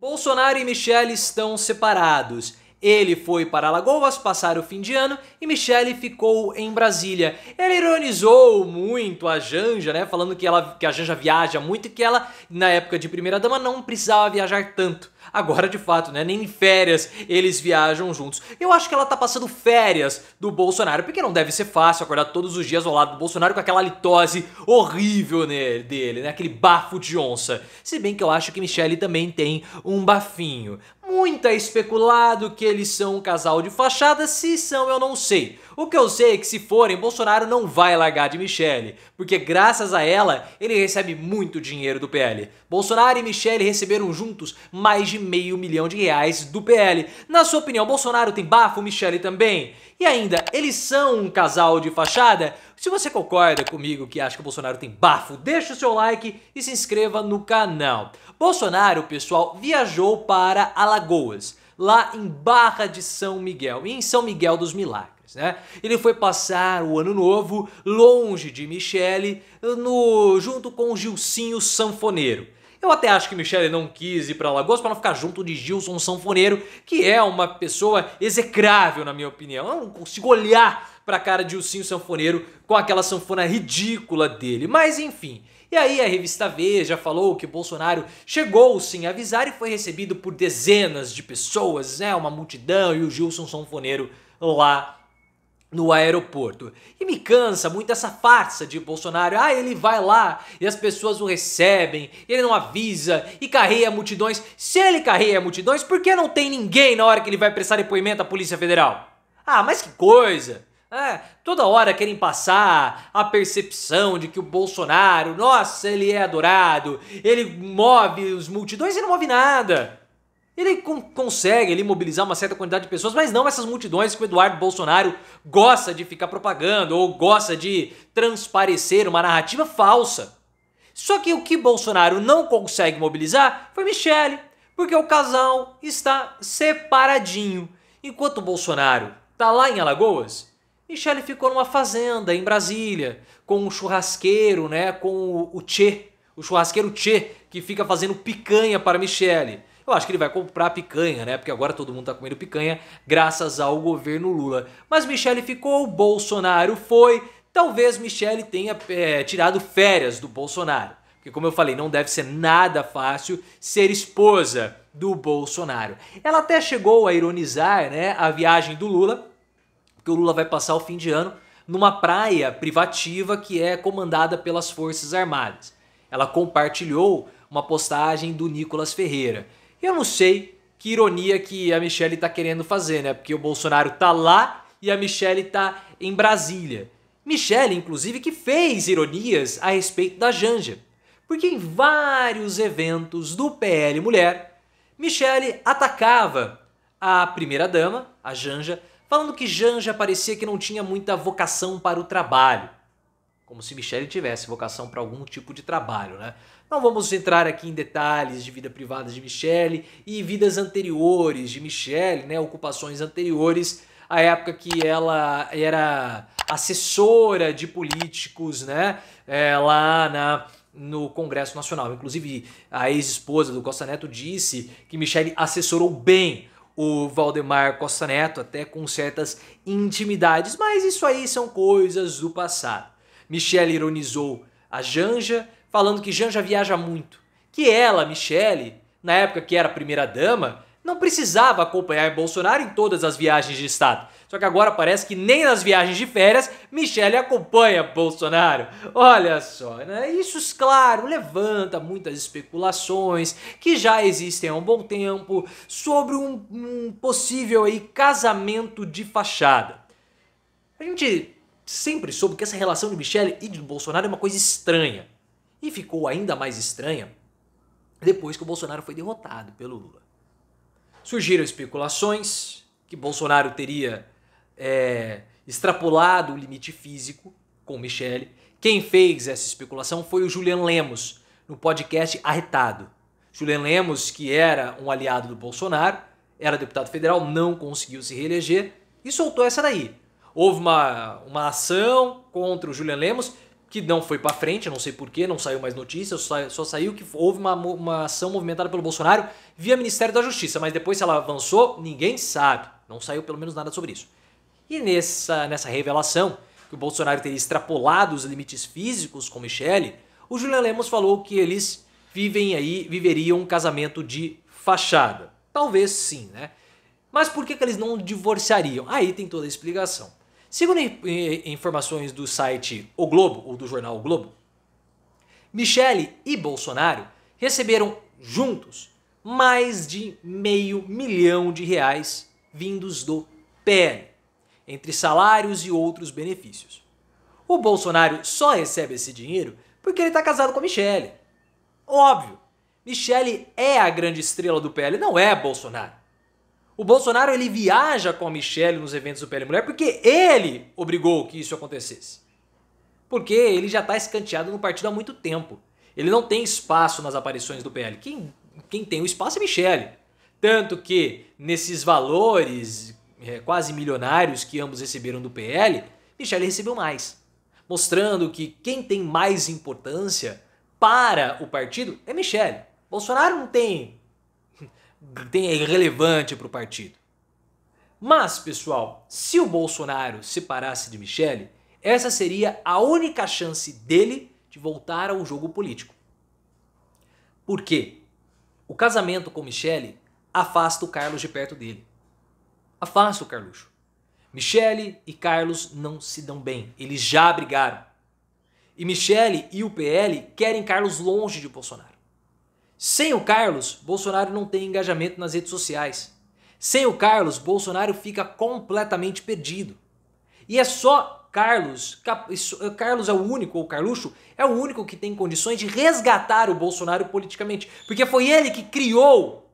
Bolsonaro e Michele estão separados. Ele foi para Alagoas passar o fim de ano e Michele ficou em Brasília. Ele ironizou muito a Janja, né, falando que a Janja viaja muito e que ela, na época de primeira-dama, não precisava viajar tanto. Agora, de fato, né, nem em férias eles viajam juntos. Eu acho que ela tá passando férias do Bolsonaro, porque não deve ser fácil acordar todos os dias ao lado do Bolsonaro com aquela litose horrível dele, né, aquele bafo de onça. Se bem que eu acho que Michele também tem um bafinho. Muito é especulado que eles são um casal de fachada, se são eu não sei. O que eu sei é que se forem, Bolsonaro não vai largar de Michele, porque graças a ela, ele recebe muito dinheiro do PL. Bolsonaro e Michele receberam juntos mais de R$500 mil do PL. Na sua opinião, Bolsonaro tem bafo, Michele também? E ainda, eles são um casal de fachada? Se você concorda comigo que acha que o Bolsonaro tem bafo, deixa o seu like e se inscreva no canal. Bolsonaro, pessoal, viajou para Alagoas, lá em Barra de São Miguel, e em São Miguel dos Milagres, né? Ele foi passar o ano novo longe de Michele, junto com o Gilcinho Sanfoneiro. Eu até acho que Michele não quis ir para Alagoas para não ficar junto de Gilson Sanfoneiro, que é uma pessoa execrável na minha opinião. Eu não consigo olhar para a cara de Gilcinho Sanfoneiro com aquela sanfona ridícula dele, mas enfim. E aí a revista Veja falou que o Bolsonaro chegou sem avisar e foi recebido por dezenas de pessoas, né, uma multidão, e o Gilson Sanfoneiro lá no aeroporto. E me cansa muito essa farsa de Bolsonaro. Ah, ele vai lá e as pessoas o recebem, ele não avisa e carreia multidões. Se ele carreia multidões, por que não tem ninguém na hora que ele vai prestar depoimento à Polícia Federal? Ah, mas que coisa! Toda hora querem passar a percepção de que o Bolsonaro, nossa, ele é adorado, ele move os multidões e não move nada. Ele consegue ali mobilizar uma certa quantidade de pessoas, mas não essas multidões que o Eduardo Bolsonaro gosta de ficar propagando ou gosta de transparecer uma narrativa falsa. Só que o que Bolsonaro não consegue mobilizar foi Michele, porque o casal está separadinho. Enquanto o Bolsonaro tá lá em Alagoas, Michele ficou numa fazenda em Brasília, com um churrasqueiro, né, com o Tchê, o churrasqueiro Tchê, que fica fazendo picanha para Michele. Eu acho que ele vai comprar picanha, né, porque agora todo mundo tá comendo picanha graças ao governo Lula. Mas Michele ficou, Bolsonaro foi, talvez Michele tenha tirado férias do Bolsonaro. Porque como eu falei, não deve ser nada fácil ser esposa do Bolsonaro. Ela até chegou a ironizar, né, a viagem do Lula, que o Lula vai passar o fim de ano numa praia privativa que é comandada pelas Forças Armadas. Ela compartilhou uma postagem do Nicolas Ferreira. Eu não sei que ironia que a Michele tá querendo fazer, né? Porque o Bolsonaro tá lá e a Michele tá em Brasília. Michele, inclusive, que fez ironias a respeito da Janja. Porque em vários eventos do PL Mulher, Michele atacava a primeira-dama, a Janja, falando que Janja parecia que não tinha muita vocação para o trabalho. Como se Michele tivesse vocação para algum tipo de trabalho, né? Não vamos entrar aqui em detalhes de vida privada de Michele e vidas anteriores de Michele, né? Ocupações anteriores à época que ela era assessora de políticos, né? Lá no Congresso Nacional. Inclusive, a ex-esposa do Costa Neto disse que Michele assessorou bem o Valdemar Costa Neto, até com certas intimidades, mas isso aí são coisas do passado. Michele ironizou a Janja, falando que Janja viaja muito, que ela, Michele, na época que era primeira-dama, não precisava acompanhar Bolsonaro em todas as viagens de estado. Só que agora parece que nem nas viagens de férias Michele acompanha Bolsonaro. Olha só, né? Isso, claro, levanta muitas especulações que já existem há um bom tempo sobre um possível aí casamento de fachada. A gente sempre soube que essa relação de Michele e de Bolsonaro é uma coisa estranha. E ficou ainda mais estranha depois que o Bolsonaro foi derrotado pelo Lula. Surgiram especulações que Bolsonaro teria extrapolado o limite físico com Michele. Quem fez essa especulação foi o Julian Lemos, no podcast Arretado. Julian Lemos, que era um aliado do Bolsonaro, era deputado federal, não conseguiu se reeleger e soltou essa daí. Houve uma ação contra o Julian Lemos que não foi pra frente, eu não sei porquê, não saiu mais notícia, só saiu que houve uma ação movimentada pelo Bolsonaro via Ministério da Justiça, mas depois se ela avançou, ninguém sabe, não saiu pelo menos nada sobre isso. E nessa revelação, que o Bolsonaro teria extrapolado os limites físicos com Michele, o Julian Lemos falou que eles viveriam um casamento de fachada. Talvez sim, né? Mas por que eles não divorciariam? Aí tem toda a explicação. Segundo informações do site O Globo, ou do jornal O Globo, Michele e Bolsonaro receberam juntos mais de R$500 milhão vindos do PL, entre salários e outros benefícios. O Bolsonaro só recebe esse dinheiro porque ele está casado com a Michele. Óbvio, Michele é a grande estrela do PL, não é Bolsonaro. O Bolsonaro ele viaja com a Michele nos eventos do PL Mulher porque ele obrigou que isso acontecesse. Porque ele já está escanteado no partido há muito tempo. Ele não tem espaço nas aparições do PL. Quem tem o espaço é Michele. Tanto que nesses valores quase milionários que ambos receberam do PL, Michele recebeu mais. Mostrando que quem tem mais importância para o partido é Michele. Bolsonaro não tem é irrelevante para o partido. Mas, pessoal, se o Bolsonaro se separasse de Michele, essa seria a única chance dele de voltar ao jogo político. Por quê? O casamento com Michele afasta o Carlos de perto dele. Afasta o Carluxo. Michele e Carlos não se dão bem, eles já brigaram. E Michele e o PL querem Carlos longe de Bolsonaro. Sem o Carlos, Bolsonaro não tem engajamento nas redes sociais. Sem o Carlos, Bolsonaro fica completamente perdido. E é só Carlos é o único, ou Carluxo, é o único que tem condições de resgatar o Bolsonaro politicamente. Porque foi ele que criou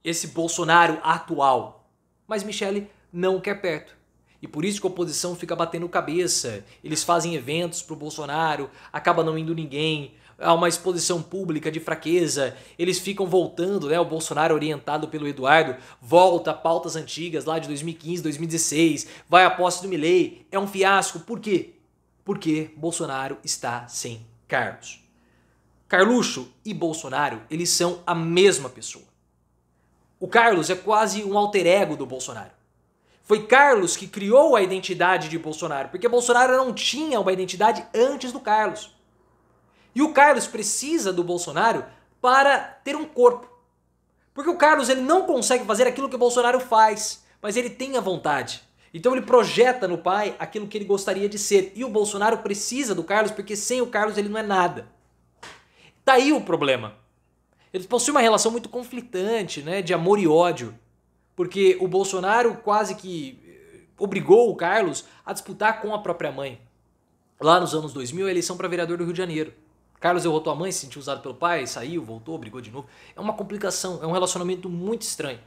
esse Bolsonaro atual. Mas Michele não quer perto. E por isso que a oposição fica batendo cabeça. Eles fazem eventos pro Bolsonaro, acaba não indo ninguém. Há uma exposição pública de fraqueza, eles ficam voltando, né? O Bolsonaro orientado pelo Eduardo, volta a pautas antigas lá de 2015, 2016, vai à posse do Milei, é um fiasco. Por quê? Porque Bolsonaro está sem Carlos. Carluxo e Bolsonaro, eles são a mesma pessoa. O Carlos é quase um alter ego do Bolsonaro. Foi Carlos que criou a identidade de Bolsonaro, porque Bolsonaro não tinha uma identidade antes do Carlos. E o Carlos precisa do Bolsonaro para ter um corpo. Porque o Carlos ele não consegue fazer aquilo que o Bolsonaro faz, mas ele tem a vontade. Então ele projeta no pai aquilo que ele gostaria de ser. E o Bolsonaro precisa do Carlos porque sem o Carlos ele não é nada. Tá aí o problema. Eles possuem uma relação muito conflitante, né, de amor e ódio. Porque o Bolsonaro quase que obrigou o Carlos a disputar com a própria mãe. Lá nos anos 2000, a eleição para vereador do Rio de Janeiro. Carlos derrotou tua mãe, se sentiu usado pelo pai, saiu, voltou, brigou de novo. É uma complicação, é um relacionamento muito estranho,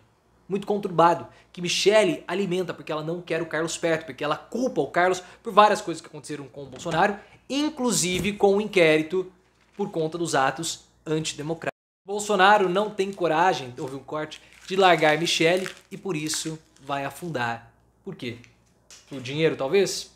muito conturbado, que Michele alimenta porque ela não quer o Carlos perto, porque ela culpa o Carlos por várias coisas que aconteceram com o Bolsonaro, inclusive com o inquérito por conta dos atos antidemocráticos. Bolsonaro não tem coragem, houve um corte, de largar Michele e por isso vai afundar. Por quê? Por dinheiro, talvez?